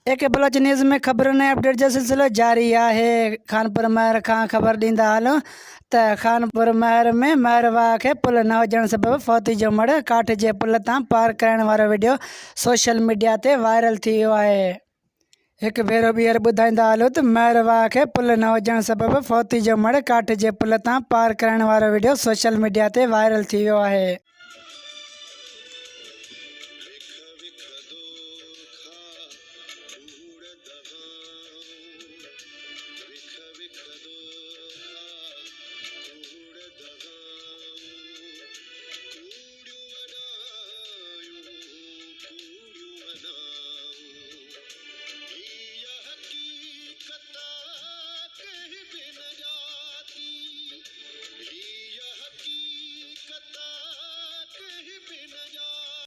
एक बलोच न्यूज़ में खबर ने अपडेट जो सिलसिलो जारी है। खानपुर महर खां खबर ॾींदा हलो त खानपुर महर में महरवा के पुल न हुजण सबबि फौती जो मड़ काठ जे पुल तां पार करण वारो वीडियो सोशल मीडिया ते वायरल थी वियो आहे। एक भेरो ॿीहर ॿुधाईंदा हलो त महरवा के पुल न हुजण सबबि फौती जो मड़ काठ जे पुल तां पार करण वारो वीडियो सोशल मीडिया ते वायरल थी वियो आहे।